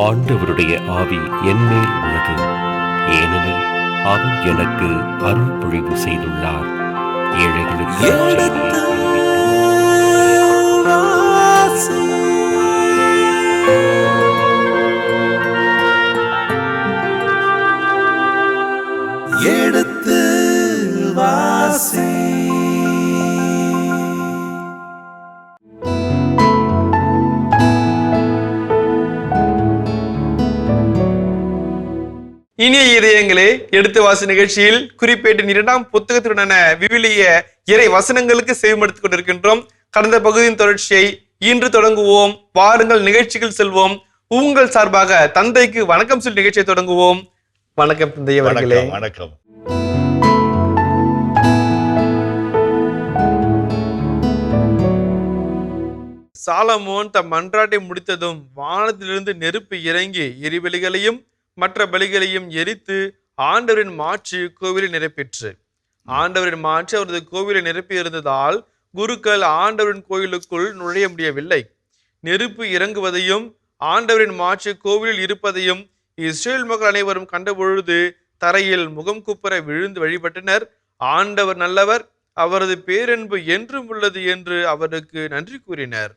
ஆண்டவருடைய ஆவி என்மேல் உள்ளது, ஏனெனில் அவர் எனக்கு அருள் பொழிவு செய்துள்ளார். ஏழைகளுக்கு எடுத்து வாசி. எடுத்து வாசி. இனிய இதயங்களே, எடுத்து வாசி நிகழ்ச்சியில் குறிப்பேட்டின் 2ஆம் புத்தகத்துடனான விவிலிய இறை வசனங்களுக்கு செவிமடுத்துக் கொண்டிருக்கின்றோம். கடந்த பகுதியின் தொடர்ச்சியை இன்று தொடங்குவோம். வாருங்கள், நிகழ்ச்சிகள் செல்வோம். உங்கள் சார்பாக தந்தைக்கு வணக்கம் சொல்லி நிகழ்ச்சியை தொடங்குவோம். வணக்கம் தந்தை அவர்களே. வணக்கம். சாலமோன் தம் மன்றாட்டை முடித்ததும் வானத்திலிருந்து நெருப்பு இறங்கி எரிபலிகளையும் மற்ற பலிகளையும் எரித்து ஆண்டவரின் மாட்சி கோவிலை நிரப்பிற்று. ஆண்டவரின் மாட்சி அவரது கோவிலை நிரப்பி இருந்ததால் குருக்கள் ஆண்டவரின் கோயிலுக்குள் நுழைய முடியவில்லை. நெருப்பு இறங்குவதையும் ஆண்டவரின் மாட்சி கோவிலில் இருப்பதையும் இஸ்ரேல் மக்கள் அனைவரும் கண்டபொழுது தரையில் முகம் குப்புற விழுந்து வழிபட்டனர். ஆண்டவர் நல்லவர், அவரது பேரன்பு என்றும் உள்ளது என்று அவருக்கு நன்றி கூறினர்.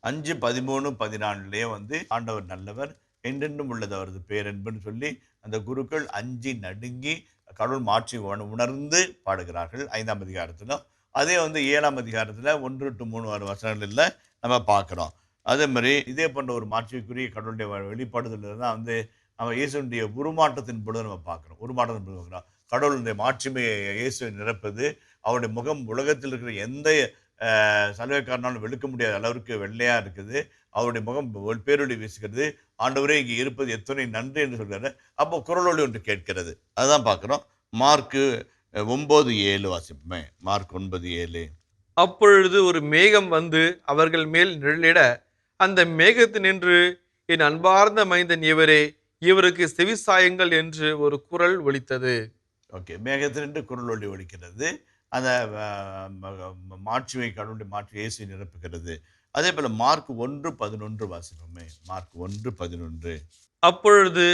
5:13-14 ஆண்டவர் நல்லவர், என்றென்றும் உள்ளது அவரது பேரன்புன்னு சொல்லி அந்த குருக்கள் அஞ்சி நடுங்கி கடவுள் மாட்சி உணர்ந்து பாடுகிறார்கள் 5ஆம் அதிகாரத்தில். அதே 7ஆம் அதிகாரத்தில் 1-3 வசனங்களில் நம்ம பார்க்குறோம். அதே மாதிரி இதே போன்ற ஒரு மாட்சிக்குரிய கடவுளுடைய வெளிப்பாடுதல் தான் நம்ம இயேசுடைய உருமாற்றத்தின் பொழுது நம்ம பார்க்குறோம். உருமாற்றத்தின் பொழுது பார்க்குறோம் கடவுளுடைய மாட்சிமையை இயேசுவை நிரப்பது. அவருடைய முகம் உலகத்தில் இருக்கிற எந்த சலுகைக்காரனாலும் வெளுக்க முடியாத அளவிற்கு வெள்ளையாக இருக்குது. அவருடைய முகம் பேரொளி வீசுகிறது. ஆண்டவரே இங்கே இருப்பது எத்தனை நன்றி என்று சொல்கிறாரு. அப்போ குரலொளி ஒன்று கேட்கிறது. அதுதான் பார்க்குறோம். மார்க்கு 9:7 வாசிப்போமே. மார்க் 9:7. அப்பொழுது ஒரு மேகம் வந்து அவர்கள் மேல் நிழலிட, அந்த மேகத்தினின்று என் அன்பார்ந்த மைந்தன் இவரே, இவருக்கு செவிசாயுங்கள் என்று ஒரு குரல் ஒலித்தது. ஓகே, மேகத்தினின்று குரல் ஒளி ஒலிக்கிறது. அந்த மாட்சிமை கடவுளுடைய மாட்சி இயேசு நிரப்புகிறது. அதே போல மார்க் 1:11 வாசிப்போமே. மார்க் 1:11. அப்பொழுது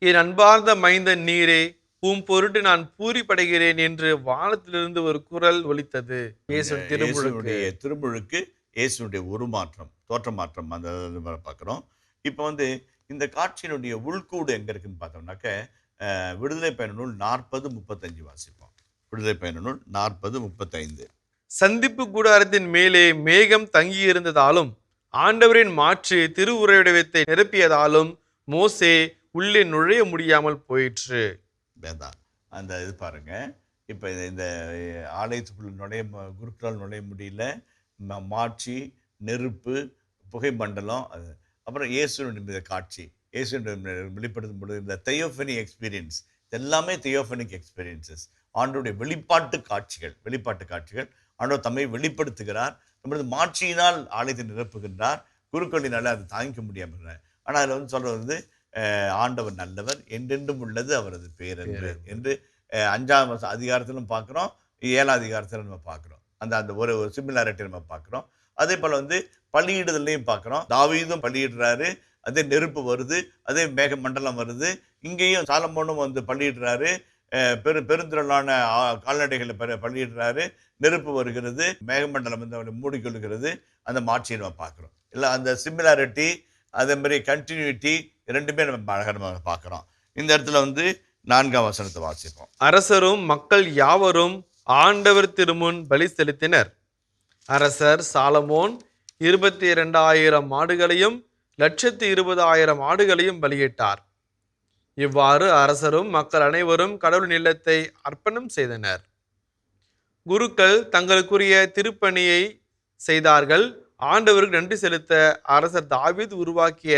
என் அன்பார்ந்த மைந்தன் நீரே, உம் பொருட்டு நான் பூரிப்படைகிறேன் என்று வானத்திலிருந்து ஒரு குரல் ஒலித்தது. இயேசுடைய திருமுழுக்கு, இயேசுடைய உருமாற்றம், தோற்ற மாற்றம் அந்த பார்க்குறோம். இப்போ இந்த காட்சியினுடைய உள்கூடு எங்க இருக்குன்னு பார்த்தோம்னாக்க விடுதலை பயண நூல் 40:35 வாசிப்போம். விடுதலை பயண நூல் 40:35. சந்திப்பு கூடாரத்தின் மேலே மேகம் தங்கியிருந்ததாலும் ஆண்டவரின் மாற்று திருவுரையுடையத்தை நிரப்பியதாலும் மோசே உள்ளே நுழைய முடியாமல் போயிற்று. வேண்டாம் அந்த இது பாருங்க. இப்போ இந்த ஆலயத்துக்குள்ள குருக்களால் நுழைய முடியல. மாட்சி, நெருப்பு, புகை மண்டலம், அப்புறம் இயேசுனுடைய காட்சி, இயேசுனுடைய வெளிப்படுத்தும் பொழுது இந்த தியோஃபனி எக்ஸ்பீரியன்ஸ், எல்லாமே தியோஃபனிக் எக்ஸ்பீரியன்சஸ். ஆண்டவருடைய வெளிப்பாட்டு காட்சிகள். ஆண்டவர் தம்மை வெளிப்படுத்துகிறார். நம்மளது மாட்சியினால் ஆலயத்தை நிரப்புகின்றார். குருக்களினால அதை தாங்கிக்க முடியாமல். ஆனால் அதில் சொல்றது ஆண்டவர் நல்லவர், என்றென்றும் உள்ளது அவரது பேரன்பு என்று 5ஆம் அதிகாரத்திலும் பார்க்குறோம், 7ஆம் அதிகாரத்திலும் நம்ம பார்க்குறோம். அந்த ஒரு சிமிலாரிட்டி நம்ம பார்க்குறோம். அதே போல் பலியிடுதலையும் பார்க்குறோம். தாவீதும் பலியிடுறாரு, அதே நெருப்பு வருது, அதே மேக மண்டலம் வருது. இங்கேயும் சாலமோனும் பலியிடுறாரு, பெருந்திரளான கால்நடைகளை பலியிடுறாரு, நெருப்பு வருகிறது, மேகமண்டலம் மூடிக்கொள்கிறது. அந்த மாட்சியை நம்ம பார்க்குறோம். இல்லை அந்த சிமிலாரிட்டி, அதே மாதிரி கண்டினியூட்டி ரெண்டுமே நம்ம அழகாக பார்க்குறோம். இந்த இடத்துல 4ஆம் வசனத்தை வாசிப்போம். அரசரும் மக்கள் யாவரும் ஆண்டவர் திருமுன் பலி செலுத்தினர். அரசர் சாலமோன் 22,000 மாடுகளையும் 120,000 ஆடுகளையும் பலியிட்டார். இவ்வாறு அரசரும் மக்கள் அனைவரும் கடவுளின் இல்லத்தை அர்ப்பணம் செய்தனர். குருக்கள் தங்களுக்குரிய திருப்பணியை செய்தார்கள். ஆண்டவருக்கு நன்றி செலுத்த அரசர் தாவீது உருவாக்கிய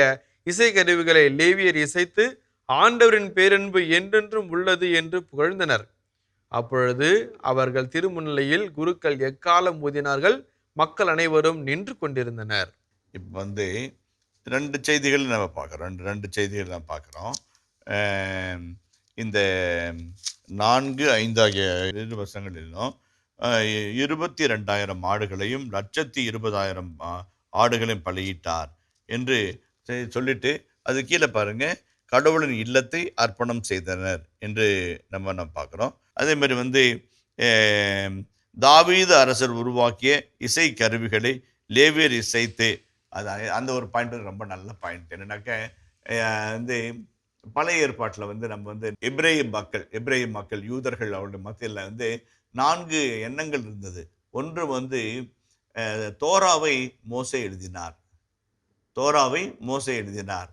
இசைக்கருவிகளை லேவியர் இசைத்து ஆண்டவரின் பேரன்பு என்றென்றும் உள்ளது என்று புகழ்ந்தனர். அப்பொழுது அவர்கள் திருமுன்னிலையில் குருக்கள் எக்காலம் ஊதினார்கள். மக்கள் அனைவரும் நின்று கொண்டிருந்தனர். இப்போ 2 செய்திகள் நம்ம பார்க்குறோம். 2 செய்திகள் நம்ம பார்க்குறோம். இந்த 4-5 ஆகிய 2 வருஷங்களிலும் 22,000 மாடுகளையும் 120,000 ஆடுகளையும் பலியிட்டார் என்று சொல்லிட்டு அது கீழே பாருங்க, கடவுளின் இல்லத்தை அர்ப்பணம் செய்தனர் என்று நம்ம பார்க்குறோம். அதே மாதிரி வந்து தாவீது அரசர் உருவாக்கிய இசை கருவிகளை லேவியர் இசைத்து, அது அந்த ஒரு பாயிண்ட் ரொம்ப நல்ல பாயிண்ட். என்னன்னாக்க வந்து பழைய ஏற்பாட்டில் வந்து நம்ம வந்து எபிரேய மக்கள் யூதர்கள் அவருடைய மத்தியில் வந்து 4 எண்ணங்கள் இருந்தது. ஒன்று வந்து தோராவை மோசே எழுதினார்.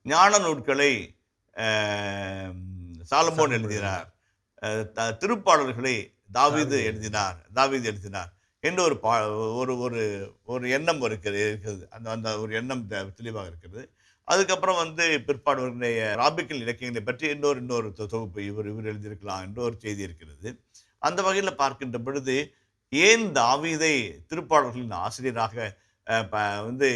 ஞான நூட்களை சாலமோன் எழுதினார். திருப்பாடல்களை தாவீது எழுதினார் என்று ஒரு எண்ணம் இருக்கிறது. அந்த ஒரு எண்ணம் தெளிவாக இருக்கிறது. அதுக்கப்புறம் வந்து பிற்பாடுடைய ராபிக்கல் இலக்கியங்களை பற்றி இன்னொரு தொகுப்பு இவர் எழுதியிருக்கலாம் என்ற ஒரு செய்தி இருக்கிறது. அந்த வகையில் பார்க்கின்ற பொழுது ஏன் தாவீதை திருப்பாடல்களின் ஆசிரியராக வந்து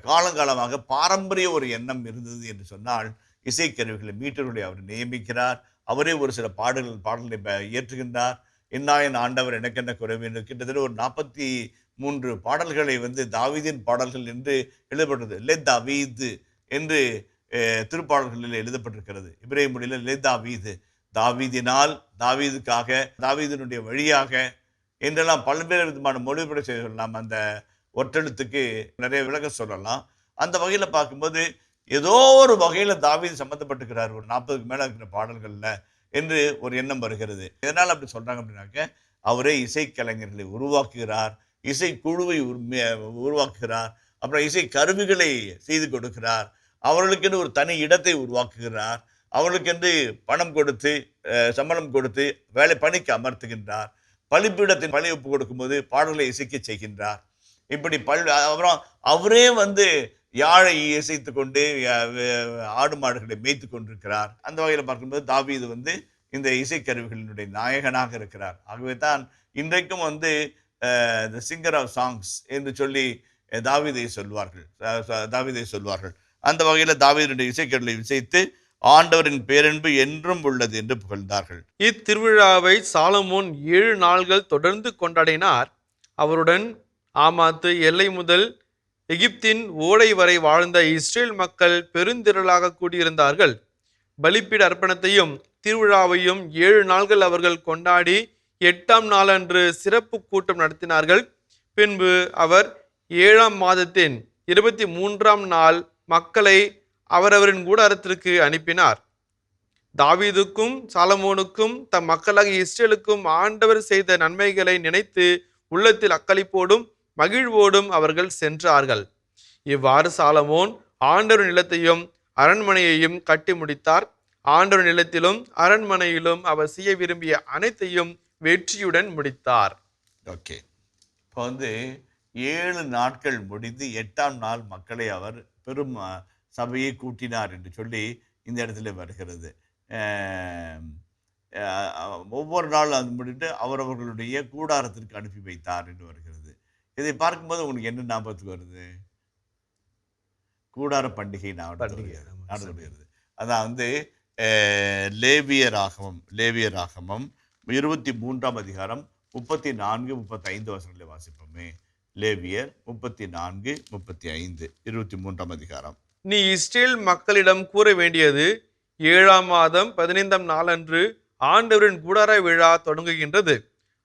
காலங்காலமாக பாரம்பரிய ஒரு எண்ணம் இருந்தது என்று சொன்னால், இசைக்கருவிகளை மீட்டர்களை அவர் நியமிக்கிறார். அவரே ஒரு சில பாடல்களை இயற்றுகின்றார். என்னாயின் ஆண்டவர் எனக்கென்ன குறைவு என்று கிட்டத்தட்ட ஒரு 43 பாடல்களை வந்து தாவீதின் பாடல்கள் என்று எழுதப்பட்டது. லெ தாவீது என்று திருப்பாடல்களில் எழுதப்பட்டிருக்கிறது. இப்ரேய மொழியில் லெ தாவீது, தாவீதினால், தாவீதுக்காக, தாவீதினுடைய வழியாக என்றெல்லாம் பல்வேறு விதமான மொழிபெயர்ப்பு சொல்லலாம். அந்த ஒற்றெழுத்துக்கு நிறைய விளக்கம் சொல்லலாம். அந்த வகையில் பார்க்கும்போது ஏதோ ஒரு வகையில் தாவீது சம்மந்தப்பட்டிருக்கிறார் ஒரு 40க்கு மேலே இருக்கிற பாடல்களில் என்று ஒரு எண்ணம் வருகிறது. எதனால் அப்படி சொல்கிறாங்க அப்படின்னாக்க, அவரே இசைக்கலைஞர்களை உருவாக்குகிறார், இசை குழுவை உருவாக்குகிறார், அப்புறம் இசை கருவிகளை செய்து கொடுக்கிறார், அவர்களுக்கென்று ஒரு தனி இடத்தை உருவாக்குகிறார், அவர்களுக்கென்று பணம் கொடுத்து சம்பளம் கொடுத்து பணிக்கு அமர்த்துகின்றார், பலிப்பீடத்தின் பணி ஒப்பு கொடுக்கும்போது பாடல்களை இசைக்க செய்கின்றார். இப்படி அப்புறம் அவரே வந்து யாழை இசைத்து கொண்டு ஆடு மாடுகளை மேய்த்து கொண்டிருக்கிறார். அந்த வகையில் பார்க்கும்போது தாவீது வந்து இந்த இசைக்கருவிகளினுடைய நாயகனாக இருக்கிறார். ஆகவே தான் இன்றைக்கும் வந்து த சிங்கர் ஆஃப் சாங்ஸ் என்று சொல்லி தாவீதை சொல்வார்கள். அந்த வகையில் தாவீதுடைய இசைக்கருவிகளை இசைத்து ஆண்டவரின் பேரன்பு என்றும் உள்ளது என்று புகழ்ந்தார்கள். இத்திருவிழாவை சாலமோன் 7 நாள்கள் தொடர்ந்து கொண்டாடினார். அவருடன் ஆமாத்து எல்லை முதல் எகிப்தின் ஓடை வரை வாழ்ந்த இஸ்ரேல் மக்கள் பெருந்திரளாக கூடியிருந்தார்கள். பலிப்பீட அர்ப்பணத்தையும் திருவிழாவையும் 7 நாள்கள் அவர்கள் கொண்டாடி 8ஆம் நாளன்று சிறப்பு கூட்டம் நடத்தினார்கள். பின்பு அவர் 7ஆம் மாதத்தின் 23ஆம் நாள் மக்களை அவரவரின் கூடாரத்திற்கு அனுப்பினார். தாவீதுக்கும் சாலமோனுக்கும் தம் மக்களாகிய இஸ்ரேலுக்கும் ஆண்டவர் செய்த நன்மைகளை நினைத்து உள்ளத்தில் அக்களிப்போடும் மகிழ்வோடும் அவர்கள் சென்றார்கள். இவ்வாறு சாலமோன் ஆண்டவர் நிலத்தையும் அரண்மனையையும் கட்டி முடித்தார். ஆண்டவர் நிலத்திலும் அரண்மனையிலும் அவர் செய்ய விரும்பிய அனைத்தையும் வெற்றியுடன் முடித்தார். ஓகே, இப்போ வந்து 7 நாட்கள் முடிந்து 8ஆம் நாள் மக்களை அவர் பெரும் சபையை கூட்டினார் என்று சொல்லி இந்த இடத்துல வருகிறது. ஒவ்வொரு நாள் அது முடிட்டு அவரவர்களுடைய கூடாரத்திற்கு அனுப்பி வைத்தார் என்று வருகிறது. இதை பார்க்கும்போது உங்களுக்கு என்ன ஞாபகத்துக்கு வருது? கூடார பண்டிகை நடந்து வருகிறது. அதான் வந்து லேவியராகமம் 23ஆம் அதிகாரம் 34-35 வசனங்களை வாசிப்போமே. லேவியர் 34-35 23ஆம் அதிகாரம். நீ இஸ்ரேல் மக்களிடம் கூற வேண்டியது, 7ஆம் மாதம் 15ஆம் நாளன்று ஆண்டவரின் கூடார விழா தொடங்குகின்றது.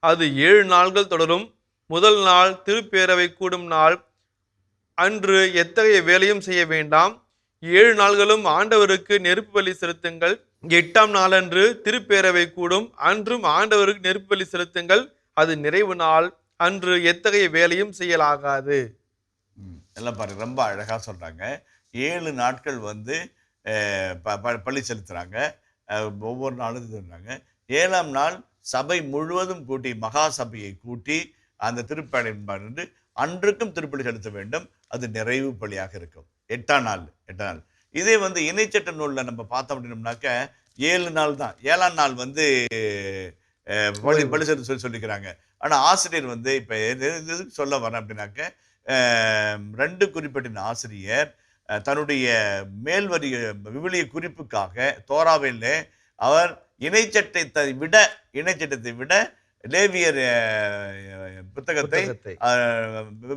அது 7 நாள்கள் தொடரும். முதல் நாள் திருப்பேரவை கூடும் நாள் அன்று எத்தகைய வேலையும் செய்ய வேண்டாம். 7 நாள்களும் ஆண்டவருக்கு நெருப்பு பலி செலுத்துங்கள். 8ஆம் நாளன்று திருப்பேரவை கூடும், அன்றும் ஆண்டவருக்கு நெருப்பு பலி செலுத்துங்கள். அது நிறைவு நாள், அன்று எத்தகைய வேலையும் செய்யலாகாது. எல்லாம் பாருங்க, ரொம்ப அழகா சொல்றாங்க. 7 நாட்கள் வந்து பலி செலுத்துறாங்க. ஒவ்வொரு நாளும் சொல்றாங்க. 7ஆம் நாள் சபை முழுவதும் கூட்டி, மகா சபையை கூட்டி அந்த திருப்பலி அன்றுக்கும் திருப்பலி செலுத்த வேண்டும். அது நிறைவு பலியாக இருக்கும். 8ஆம் நாள். இதே வந்து இணைச்சட்ட நூலில் நம்ம பார்த்தோம் அப்படின்னோம்னாக்க 7 நாள் தான். 7ஆம் நாள் வந்து பலி செலுத்த சொல்லிக்கிறாங்க. ஆனால் ஆசிரியர் வந்து இப்போ எதுக்கு சொல்ல வரேன் அப்படின்னாக்க, 2 குறிப்பிட்ட ஆசிரியர் தன்னுடைய மேல்வரி விவிலிய குறிப்புக்காக தோராவில் அவர் இணைச்சட்டத்தை விட லேவியர் புத்தகத்தை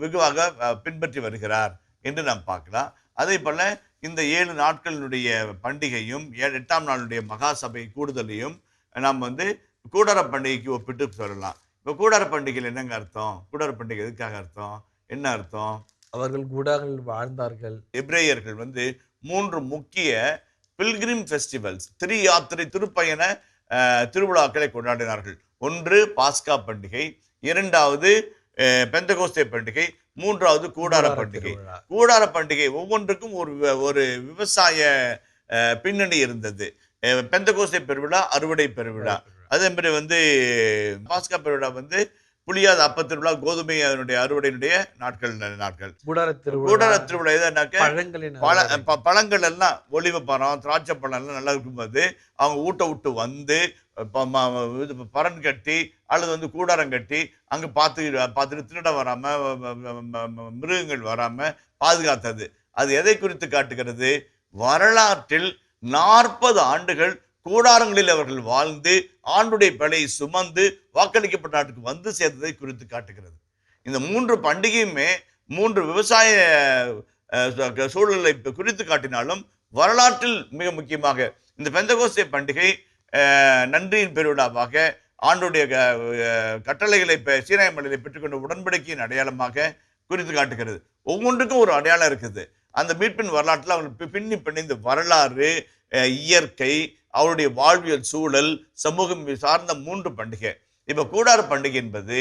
வெகுவாக பின்பற்றி வருகிறார் என்று நாம் பார்க்கலாம். அதே போல இந்த 7 நாட்களினுடைய பண்டிகையும் 8ஆம் நாளுடைய மகா சபை கூடுதலையும் நாம் வந்து கூடார பண்டிகைக்கு ஒப்பிட்டு சொல்லலாம். இப்போ கூடார பண்டிகையில் என்னங்க அர்த்தம்? கூடார பண்டிகை எதுக்காக அர்த்தம்? என்ன அர்த்தம்? அவர்கள் கூடாரங்களில் வாழ்ந்தார்கள். எபிரேயர்கள் வந்து 3 முக்கிய பில்கிரிம் ஃபெஸ்டிவல்ஸ், யாத்திரை திருப்பயண திருவிழாக்களை கொண்டாடினார்கள். ஒன்று பாஸ்கா பண்டிகை, இரண்டாவது பெந்தகோஸ்தே பண்டிகை, மூன்றாவது கூடார பண்டிகை. கூடார பண்டிகை ஒவ்வொன்றுக்கும் ஒரு விவசாய பின்னணி இருந்தது. பெந்தகோஸ்தே பெருவிழா அறுவடை பெருவிழா, அதே மாதிரி வந்து பாஸ்கா பெருவிழா வந்து புளியாத அப்ப திருவிழா, கோதுமை அதனுடைய அறுவடையினுடைய நாட்கள். கூடார திருவிழா எதுனாக்க பழங்கள் எல்லாம் ஒலிவ பழம், திராட்சை பழம் எல்லாம் நல்லா இருக்கும்போது அவங்க ஊட்ட விட்டு வந்து பரன் கட்டி அல்லது வந்து கூடாரம் கட்டி அங்க பார்த்துட்டு திருட வராம மிருகங்கள் வராம பாதுகாத்தது. அது எதை குறித்து காட்டுகிறது? வரலாற்றில் 40 ஆண்டுகள் கூடாரங்களில் அவர்கள் வாழ்ந்து ஆண்டுடைய பிழையை சுமந்து வாக்களிக்கப்பட்ட நாட்டுக்கு வந்து சேர்ந்ததை குறித்து காட்டுகிறது. இந்த 3 பண்டிகையுமே 3 விவசாய சூழலை குறித்து காட்டினாலும் வரலாற்றில் மிக முக்கியமாக இந்த பெந்தகோஸ்தே பண்டிகை நன்றியின் பெருவிழாவாக ஆண்டுடைய கட்டளைகளை சீனாய் மலையை பெற்றுக்கொண்ட உடன்படிக்கையின் அடையாளமாக குறித்து காட்டுகிறது. ஒவ்வொன்றுக்கும் ஒரு அடையாளம் இருக்குது. அந்த மீட்பின் வரலாற்றில் அவர்கள் பின்னிந்த வரலாறு, இயற்கை, அவருடைய வாழ்வியல் சூழல், சமூகம் சார்ந்த 3 பண்டிகை. இப்ப கூடார பண்டிகை என்பது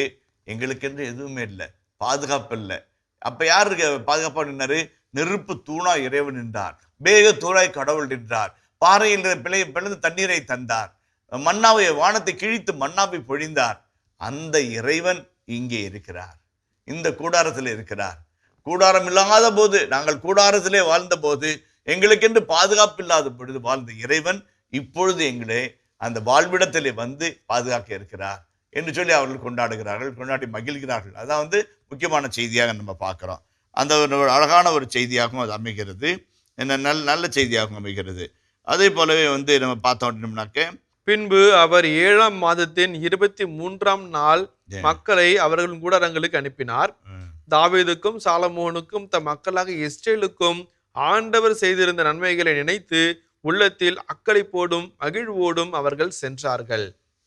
எங்களுக்கென்று எதுவுமே இல்லை, பாதுகாப்பு இல்லை. அப்ப யாருக்கு பாதுகாப்பா நின்றாரு? நெருப்பு தூணா இறைவன் நின்றார், மேக தூணாய் கடவுள் நின்றார், பாறையில் பிளந்து தண்ணீரை தந்தார், மன்னாவை வானத்தை கிழித்து மன்னாவை பொழிந்தார். அந்த இறைவன் இங்கே இருக்கிறார், இந்த கூடாரத்தில் இருக்கிறார். கூடாரம் இல்லாத போது, நாங்கள் கூடாரத்திலே வாழ்ந்த போது, எங்களுக்கென்று பாதுகாப்பு இல்லாத பொழுது வாழ்ந்த இறைவன் இப்பொழுது எங்களே அந்த வாழ்விடத்திலே வந்து பாதுகாக்க இருக்கிறார் என்று சொல்லி அவர்கள் கொண்டாடுகிறார்கள், கொண்டாடி மகிழ்கிறார்கள். அதான் வந்து முக்கியமான செய்தியாக நம்ம பார்க்கிறோம். அந்த ஒரு அழகான ஒரு செய்தியாகவும் அது அமைகிறது, நல்ல செய்தியாகவும் அமைகிறது. அதே போலவே வந்து நம்ம பார்த்தோம்னாக்க, பின்பு அவர் 7ஆம் மாதத்தின் 23ஆம் நாள் மக்களை அவர்கள் கூடாரங்களுக்கு அனுப்பினார். தாவீதுக்கும் சாலமோனுக்கும் தம் மக்களாக இஸ்ரேலுக்கும் ஆண்டவர் செய்திருந்த நன்மைகளை நினைத்து உள்ளத்தில் அக்களிப்போடும் மகிழ்வோடும் அவர்கள் சென்றார்கள்.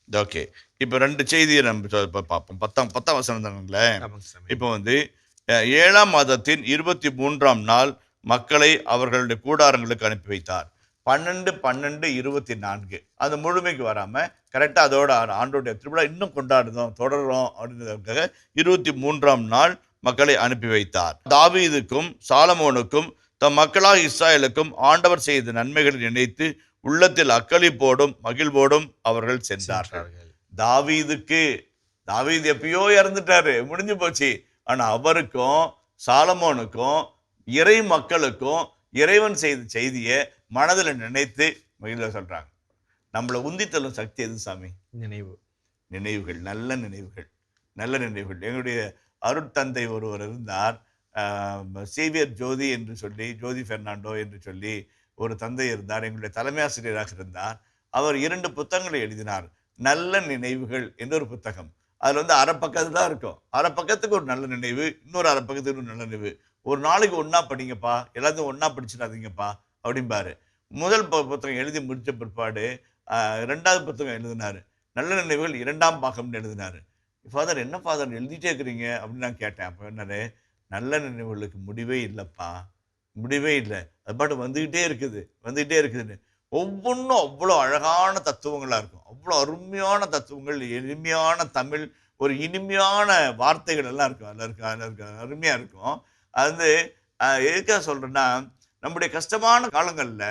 ஓகே, இப்போ 2 செய்தியை நம்ம பார்ப்போம். 10ஆம் வசனம் தானுங்களே. இப்போ வந்து 7ஆம் மாதத்தின் 23ஆம் நாள் மக்களை அவர்களுடைய கூடாரங்களுக்கு அனுப்பி வைத்தார். 12-12-24 அது முழுமைக்கு வராம கரெக்டா அதோட ஆண்டோடைய திருவிழா இன்னும் தொடரும் அப்படின்றதுக்காக 23ஆம் நாள் மக்களை அனுப்பி வைத்தார். தாவீதுக்கும் சாலமோனுக்கும் தம் மக்களாக இஸ்ராயலுக்கும் ஆண்டவர் செய்த நன்மைகளை நினைத்து உள்ளத்தில் அக்களிப்போடும் மகிழ்வோடும் அவர்கள் சென்றார்கள். தாவீது எப்பயோ இறந்துட்டாரு, முடிஞ்சு போச்சு. ஆனா அவருக்கும் சாலமோனுக்கும் இறை மக்களுக்கும் இறைவன் செய்த செய்தியை மனதில் நினைத்து மகிழ்வ சொல்றாங்க. நம்மளை உந்தித்தள்ளும் சக்தி எது சாமி? நினைவுகள், நல்ல நினைவுகள். எங்களுடைய அருட்தந்தை ஒருவர் இருந்தார், சேவியர் ஜோதி என்று சொல்லி, ஜோதி பெர்னாண்டோ என்று சொல்லி ஒரு தந்தை இருந்தார், எங்களுடைய தலைமை ஆசிரியராக இருந்தார். அவர் 2 புத்தகங்களை எழுதினார். நல்ல நினைவுகள் என்ற ஒரு புத்தகம். அதுல வந்து அரை பக்கத்து தான் இருக்கும். அரை பக்கத்துக்கு ஒரு நல்ல நினைவு, இன்னொரு அரை பக்கத்துக்கு ஒரு நல்ல நினைவு. ஒரு நாளைக்கு ஒன்னா படிங்கப்பா, எல்லாத்தையும் ஒன்னா படிச்சிடாதீங்கப்பா அப்படிம்பாரு. முதல் புத்தகம் எழுதி முடிச்ச பிற்பாடு 2வது புத்தகம் எழுதினாரு, நல்ல நினைவுகள் 2ஆம் பாகம்னு எழுதினாரு. ஃபாதர், என்ன ஃபாதர் எழுதிட்டே இருக்கிறீங்க அப்படின்னு நான் கேட்டேன். அப்போ என்னது, நல்ல நினைவுகளுக்கு முடிவே இல்லைப்பா, முடிவே இல்லை, அது பாட்டு வந்துகிட்டே இருக்குதுன்னு. ஒவ்வொன்றும் அவ்வளோ அழகான தத்துவங்களாக இருக்கும், அவ்வளோ அருமையான தத்துவங்கள், எளிமையான தமிழ், ஒரு இனிமையான வார்த்தைகள் எல்லாம் இருக்கும், அதில் இருக்கு அருமையாக இருக்கும். அது வந்து எதுக்காக சொல்கிறேன்னா, நம்முடைய கஷ்டமான காலங்களில்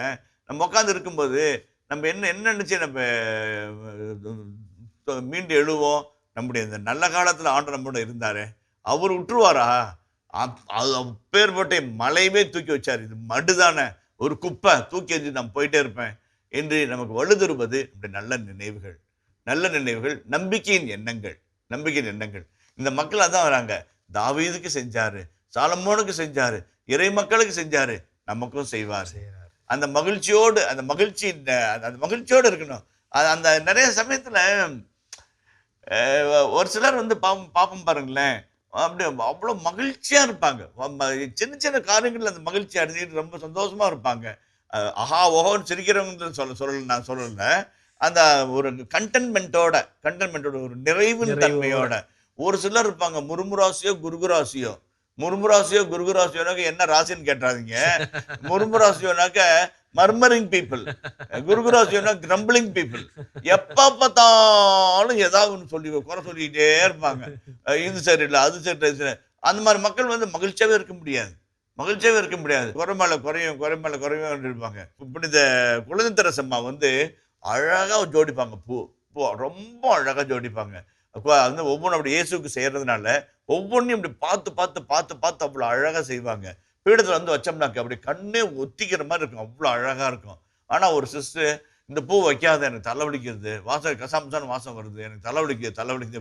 நம்ம உட்காந்து இருக்கும்போது நம்ம என்ன நினச்சி நம்ம மீண்டு எழுவோம். நம்முடைய இந்த நல்ல காலத்தில் ஆண்டு நம்மளோட இருந்தாரு, அவர் விட்டுருவாரா? அது அப்பேற்பட்ட மலையவே தூக்கி வச்சார், இது மடுதானே, ஒரு குப்பை தூக்கி வச்சு நான் போயிட்டே இருப்பேன் என்று நமக்கு வலுதருவது நம்முடைய நல்ல நினைவுகள், நம்பிக்கையின் எண்ணங்கள். இந்த மக்கள் அதான் வராங்க. தாவீதுக்கு செஞ்சாரு, சாலமோனுக்கு செஞ்சாரு, இறை மக்களுக்கு செஞ்சாரு, நமக்கும் செய்வார். அந்த மகிழ்ச்சியோடு இருக்கணும். அந்த நிறைய சமயத்துல ஒரு சிலர் வந்து பாப்பம் பாருங்களேன், அப்படியே அவ்வளோ மகிழ்ச்சியா இருப்பாங்க. சின்ன சின்ன காரியங்கள்ல அந்த மகிழ்ச்சி அடைஞ்சிட்டு ரொம்ப சந்தோஷமா இருப்பாங்க. ஆஹா ஓஹோன்னு சிரிக்கிறவங்க சொல்லல, நான் சொல்லல. அந்த ஒரு கண்டென்மெண்டோட ஒரு நிறைவின் நிறைவோட. தன்மையோட. ஒரு சிலர் இருப்பாங்க முறுமுராசியோ குருகுராசியோ. முறுமுராசியோ குருகுராசியோனாக்க என்ன ராசின்னு கேட்டாதீங்க. முறுமுராசியோனாக்க மர்மரிங் பீப்புள், குருகுராசியோனா கிரம்பிளிங் பீப்புள். எப்ப பார்த்தாலும் ஏதாவது ஒன்று குறை சொல்லிக்கிட்டே இருப்பாங்க. இது சரியில்லை, அது சரியில்லை. அந்த மாதிரி மக்கள் வந்து மகிழ்ச்சியாவே இருக்க முடியாது. குறை மேல குறையும் இருப்பாங்க. புனித குழந்தை தெரசம்மா வந்து அழகா ஜோடிப்பாங்க. பூ ரொம்ப அழகா ஜோடிப்பாங்க. வந்து ஒவ்வொன்றும் அப்படி இயேசுக்கு செய்யறதுனால ஒவ்வொன்றையும் இப்படி பார்த்து அவ்வளோ அழகா செய்வாங்க. பீடத்துல வந்து வச்சோம்னாக்க அப்படி கண்ணே ஒத்திக்கிற மாதிரி இருக்கும், அவ்வளோ அழகா இருக்கும். ஆனா ஒரு சிஸ்டர், இந்த பூ வைக்காத, எனக்கு தலைவலிக்கிறது, வாசம் கசாமசான வாசம் வருது, எனக்கு தலைவலிக்குது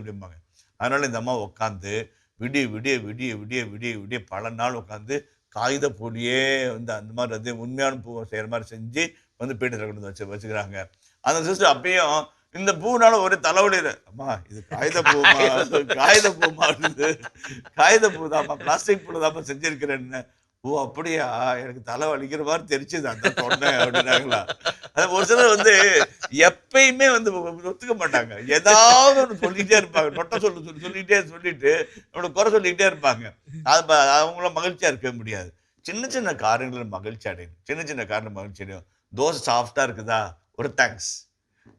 அப்படிம்பாங்க. அதனால இந்த அம்மா உட்காந்து விடிய பல நாள் உட்காந்து காகித பூலியே வந்து அந்த மாதிரி வந்து உண்மையான பூவை செய்யற மாதிரி செஞ்சு வந்து பீடத்தில் கொண்டு வந்து வச்சுக்கிறாங்க. அந்த சிஸ்டர் அப்பயும் இந்த பூனால ஒரு தலைவலியில, அம்மா இது காகித பூ தான்மா, பிளாஸ்டிக் பூ தான்மா செஞ்சிருக்கிறேன்னு. ஓ அப்படியா, எனக்கு தலை வலிக்கிற மாதிரி தெரிச்சுது, அந்த சொன்னேன் அப்படின்னாங்களா. ஒரு சிலர் வந்து எப்பயுமே வந்து ஒத்துக்க மாட்டாங்க. ஏதாவது ஒன்று சொல்லிட்டே இருப்பாங்க. நொட்டை சொல்லிட்டு நம்மளோட குறை சொல்லிக்கிட்டே இருப்பாங்க. அவங்கள மகிழ்ச்சியா இருக்கவே முடியாது. சின்ன காரியங்கள் மகிழ்ச்சி அடையும். தோசை சாஃப்டா இருக்குதா, ஒரு தேங்க்ஸ்.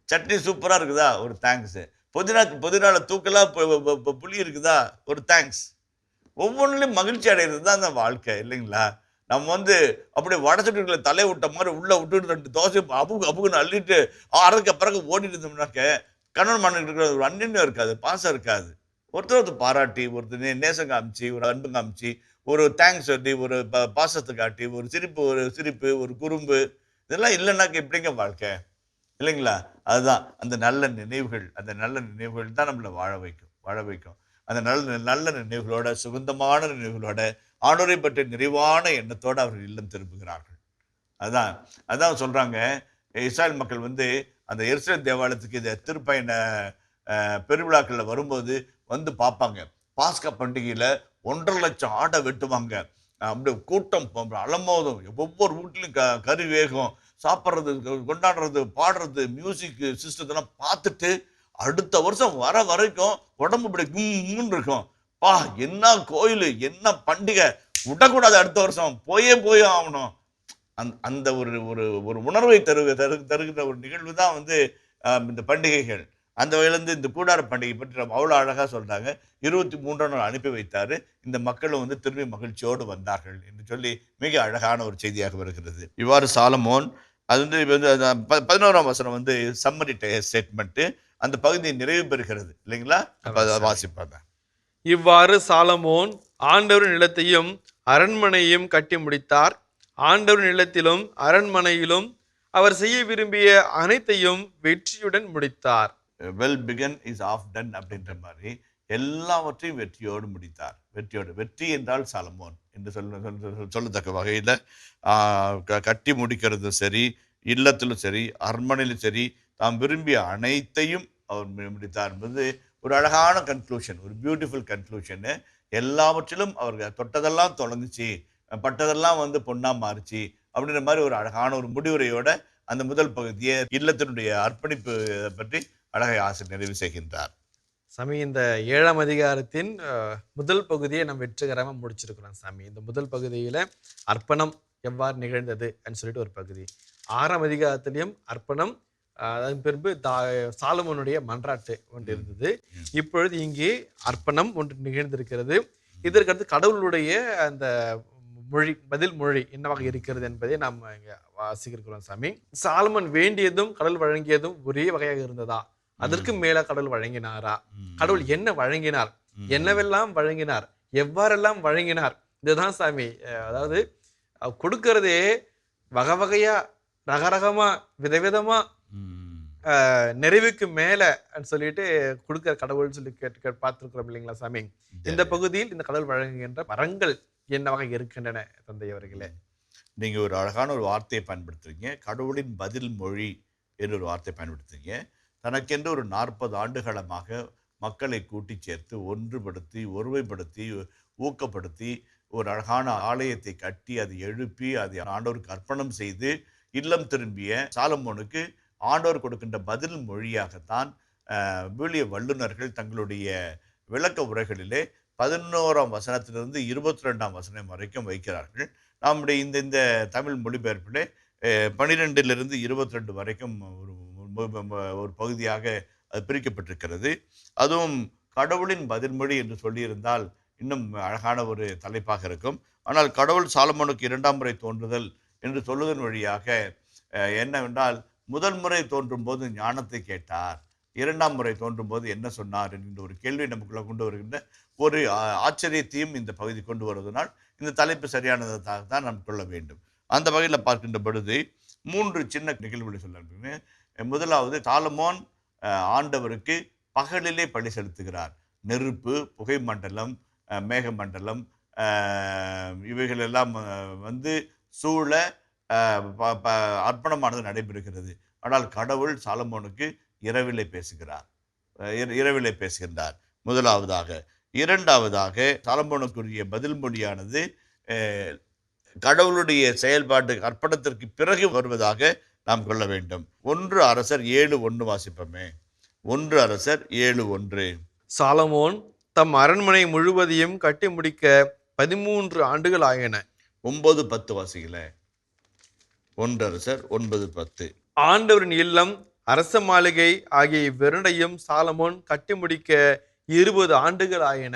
சட்னி சூப்பரா இருக்குதா, ஒரு தேங்க்ஸ். புதினால தூக்கலா புளி இருக்குதா, ஒரு தேங்க்ஸ். ஒவ்வொன்றிலும் மகிழ்ச்சி அடைகிறது தான் அந்த வாழ்க்கை, இல்லைங்களா? நம்ம வந்து அப்படியே வடச்சட்டுகளை தலையை விட்ட மாதிரி உள்ள விட்டுட்டு 2 தோசை அபுக்குன்னு அள்ளிட்டு அறக்க பிறகு ஓடிட்டு இருந்தோம்னாக்க கணவன் மனைவி இருக்கிற ஒரு அன்னியம் இருக்காது, பாசம் இருக்காது. ஒருத்தர் பாராட்டி, ஒருத்தர் நேசம் காமிச்சு, ஒரு அன்பு காமிச்சு, ஒரு தேங்க்ஸ் சொல்லி, ஒரு பாசத்தை காட்டி, ஒரு சிரிப்பு, ஒரு குறும்பு, இதெல்லாம் இல்லைன்னாக்க எப்படிங்க வாழ்க்கை, இல்லைங்களா? அதுதான் அந்த நல்ல நினைவுகள் தான் நம்மளை வாழ வைக்கும். அந்த நல்ல நினைவுகளோட, சுகந்தமான நினைவுகளோட, ஆண்டவரை பற்றிய நிறைவான எண்ணத்தோடு அவர்கள் இல்லம் திரும்புகிறார்கள். அதான் சொல்றாங்க. இஸ்ராயல் மக்கள் வந்து அந்த எருசலேம் தேவாலயத்துக்கு இந்த திருப்பயண பெருவிழாக்கள்ல வரும்போது வந்து பார்ப்பாங்க. பாஸ்கா பண்டிகையில 1.5 லட்சம் ஆடை வெட்டுவாங்க. அப்படியே கூட்டம் அலமோதும், ஒவ்வொரு வீட்டிலும் கறி வேகம், சாப்பிட்றது, கொண்டாடுறது, பாடுறது, மியூசிக் சிஸ்டத்தெல்லாம் பார்த்துட்டு அடுத்த வருஷம் வர வரைக்கும் உடம்பு இப்படி கும்முன்னு இருக்கும். என்ன கோயில், என்ன பண்டிகை, விடக்கூடாது, அடுத்த வருஷம் போயே ஆகணும். அந்த ஒரு உணர்வை தருகிற ஒரு நிகழ்வு தான் வந்து இந்த பண்டிகைகள். அந்த வகையிலேருந்து இந்த கூடார பண்டிகை பற்றி அவ்வளோ அழகா சொல்றாங்க. 23ஆம் நாள் அனுப்பி வைத்தாரு. இந்த மக்களும் வந்து திரும்பி மகிழ்ச்சியோடு வந்தார்கள் என்று சொல்லி மிக அழகான ஒரு செய்தியாக வருகிறது. இவ்வாறு சாலமோன், அது வந்து 11ஆம் வசனம் வந்து சம்மரி ஸ்டேட்மெண்ட், அந்த பகுதி நிறைவு பெறுகிறது, இல்லைங்களா? வாசிப்பாங்க. இவ்வாறு சாலமோன் ஆண்டவரின் நிலத்தையும் அரண்மனையையும் கட்டி முடித்தார். ஆண்டவரின் நிலத்திலும் அரண்மனையிலும் அவர் செய்ய விரும்பிய அனைத்தையும் வெற்றியுடன் முடித்தார். Well begun is half done அப்படின்ற மாதிரி எல்லாவற்றையும் வெற்றியோடு முடித்தார். வெற்றி என்றால் சாலமோன் என்று சொல்லத்தக்க வகையில் கட்டி முடிக்கிறதும் சரி, இல்லத்திலும் சரி, அரண்மனையிலும் சரி, தாம் விரும்பிய அனைத்தையும் அவர் முடித்தார் என்பது ஒரு அழகான கன்க்ளூஷன், ஒரு பியூட்டிஃபுல் கன்க்ளூஷனு. எல்லாவற்றிலும் அவர்கள் தொட்டதெல்லாம் தொலைஞ்சிச்சு, பட்டதெல்லாம் வந்து பொண்ணா மாறிச்சு அப்படின்ற மாதிரி ஒரு அழகான ஒரு முடிவுரையோட அந்த முதல் பகுதியை, இல்லத்தினுடைய அர்ப்பணிப்பு பற்றி அழகை ஆசிரியர் நிறைவு செய்கின்றார். சாமி, இந்த 7ஆம் அதிகாரத்தின் முதல் பகுதியை நம்ம வெற்றிகரமாக முடிச்சிருக்கிறோம் சாமி. இந்த முதல் பகுதியில அர்ப்பணம் எவ்வாறு நிகழ்ந்தது அப்படின்னு சொல்லிட்டு ஒரு பகுதி. 6ஆம் அதிகாரத்திலையும் அர்ப்பணம், அதன் பின்பு சாலமோனுடைய மன்றாட்டு ஒன்று இருந்தது. இப்பொழுது இங்கே அர்ப்பணம் ஒன்று நிகழ்ந்திருக்கிறது. இதற்கடுத்து கடவுளுடைய அந்த பதில் மொழி என்னவாக இருக்கிறது என்பதை நாம் இங்க வாசிக்கிறோம் சாமி. சாலமோன் வேண்டியதும் கடவுள் வழங்கியதும் ஒரே வகையாக இருந்ததா? அதற்கு மேல கடவுள் வழங்கினாரா? கடவுள் என்ன வழங்கினார், என்னவெல்லாம் வழங்கினார், எவ்வாறெல்லாம் வழங்கினார்? இதுதான் சாமி. அதாவது கொடுக்கறதே வகையா, ரகரகமா, விதவிதமா, நிறைவுக்கு மேல சொல்லிட்டு கொடுக்கிற கடவுள் சொல்லி கேட்டு பார்த்திருக்கிறோம், இல்லைங்களா சாமி? இந்த பகுதியில் இந்த கடவுள் வழங்குகின்ற வரங்கள் என்னவாக இருக்கின்றன தந்தை அவர்களே? நீங்க ஒரு அழகான ஒரு வார்த்தையை பயன்படுத்துறீங்க, கடவுளின் பதில் மொழி என்று ஒரு வார்த்தை பயன்படுத்துறீங்க. தனக்கென்று ஒரு 40 ஆண்டுகளமாக மக்களை கூட்டி சேர்த்து ஒன்றுபடுத்தி ஒருமைப்படுத்தி ஊக்கப்படுத்தி ஒரு அழகான ஆலயத்தை கட்டி அதை எழுப்பி அதை ஆண்டவருக்கு அர்ப்பணம் செய்து இல்லம் திரும்பிய சாலமோனுக்கு ஆண்டவர் கொடுக்கின்ற பதில் மொழியாகத்தான் விவிலிய வல்லுநர்கள் தங்களுடைய விளக்க உரைகளிலே 11ஆம் வசனத்திலிருந்து 22ஆம் வசனம் வரைக்கும் வைக்கிறார்கள். நம்முடைய இந்த தமிழ் மொழிபெயர்ப்பிலே 12லிருந்து 22 வரைக்கும் ஒரு பகுதியாக அது பிரிக்கப்பட்டிருக்கிறது. அதுவும் கடவுளின் பதில்மொழி என்று சொல்லியிருந்தால் இன்னும் அழகான ஒரு தலைப்பாக இருக்கும். ஆனால் கடவுள் சாலமோனுக்கு 2ஆம் முறை தோன்றுதல் என்று சொல்லுவதன் வழியாக என்னவென்றால் முதல் முறை தோன்றும் போது ஞானத்தை கேட்டார், 2ஆம் முறை தோன்றும் போது என்ன சொன்னார் என்கின்ற ஒரு கேள்வி நமக்குள்ள கொண்டு வருகின்ற ஒரு ஆச்சரியத்தையும் இந்த பகுதி கொண்டு வருவதனால் இந்த தலைப்பு சரியானதாக தான் நாம் கொள்ள வேண்டும். அந்த வகையில் பார்க்கின்ற பொழுது 3 சின்ன நிகழ்வுகளை சொல்ல. முதலாவது, சாலமோன் ஆண்டவருக்கு பகலிலே பலி செலுத்துகிறார். நெருப்பு, புகை மண்டலம், மேகமண்டலம் இவைகளெல்லாம் வந்து சூழ அர்ப்பணமானது நடைபெறுகிறது. ஆனால் கடவுள் சாலமோனுக்கு இரவிலே பேசுகின்றார் முதலாவதாக. இரண்டாவதாக, சாலமோனுக்குரிய பதில் மொழியானது கடவுளுடைய செயல்பாட்டு அர்ப்பணத்திற்கு பிறகு வருவதாக நாம் கொள்ள வேண்டும். 1 அரசர் 7:1 வாசிப்போமே. 1 அரசர் 7:1. சாலமோன் தம் அரண்மனை முழுவதையும் கட்டி முடிக்க 13 ஆண்டுகள் ஆயின. 9:10 வாசிக்கல. 1 அரசர் 9:10. ஆண்டவரின் இல்லம், அரச மாளிகை ஆகிய இவ்விரண்டையும் சாலமோன் கட்டி முடிக்க 20 ஆண்டுகள் ஆயின.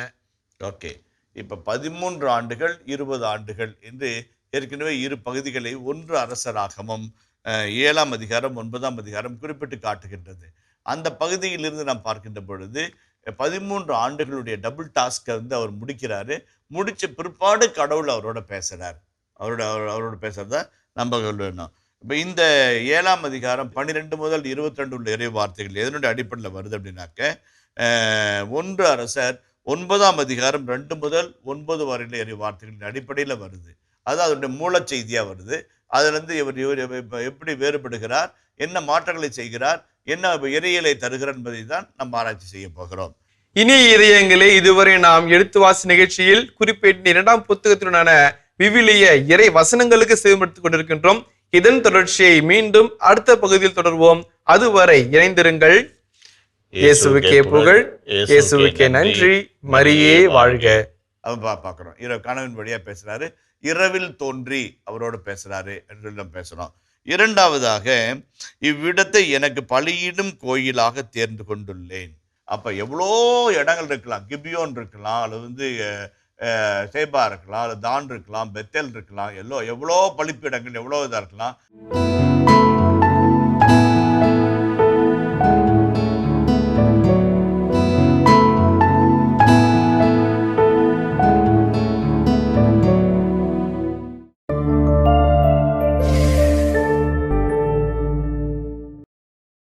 ஓகே, இப்ப 13 ஆண்டுகள் 20 ஆண்டுகள் என்று ஏற்கனவே 2 பகுதிகளை 1 அரசராகமும் 7ஆம் அதிகாரம் 9ஆம் அதிகாரம் குறிப்பிட்டு காட்டுகின்றது. அந்த பகுதியிலிருந்து நாம் பார்க்கின்ற பொழுது 13 ஆண்டுகளுடைய டபுள் டாஸ்கை வந்து அவர் முடிக்கிறாரு. முடிச்ச பிற்பாடு கடவுள் அவரோட பேசுறார். அவரோட பேசுறத நம்ம சொல்லணும். இப்போ இந்த 7ஆம் அதிகாரம் 12 முதல் 22 உள்ள இறை வார்த்தைகள் எதனுடைய அடிப்படையில் வருது அப்படின்னாக்க, 1 அரசர் 9ஆம் அதிகாரம் 2 முதல் 9 வரையில இறை வார்த்தைகளின் அடிப்படையில் வருது. அது அதனுடைய மூல செய்தியாக வருது. அதிலிருந்து இவர் எப்படி வேறுபடுகிறார், என்ன மாற்றங்களை செய்கிறார், என்ன இறையியலை தருகிறார் என்பதை தான் நம்ம ஆராய்ச்சி செய்ய போகிறோம். இனிய இதயங்களே, இதுவரை நாம் எழுத்துவாசி நிகழ்ச்சியில் குறிப்பிட்ட 2ஆம் புத்தகத்தினுடான விவிலிய இறை வசனங்களுக்கு செவிமடுத்துக் கொண்டிருக்கின்றோம். இதன் தொடர்ச்சியை மீண்டும் அடுத்த பகுதியில் தொடர்வோம். அதுவரை இணைந்திருங்கள். இயேசுவுக்கே புகழ், இயேசுவுக்கே நன்றி, மரியே வாழ்க. பார்க்கிறோம், கனவின் வழியா பேசுறாரு, இரவில் தோன்றி அவரோடு பேசுறாரு என்று நம்ம பேசுறோம். இரண்டாவதாக, இவ்விடத்தை எனக்கு பலியிடும் கோயிலாக தேர்ந்து கொண்டுள்ளேன். அப்ப எவ்வளோ இடங்கள் இருக்கலாம், கிபியோன் இருக்கலாம், அல்லது வந்து சேபா இருக்கலாம், அல்லது தான் இருக்கலாம், பெத்தேல் இருக்கலாம், எவ்வளோ பலிப்பீடங்கள் எவ்வளோ இதாக இருக்கலாம்.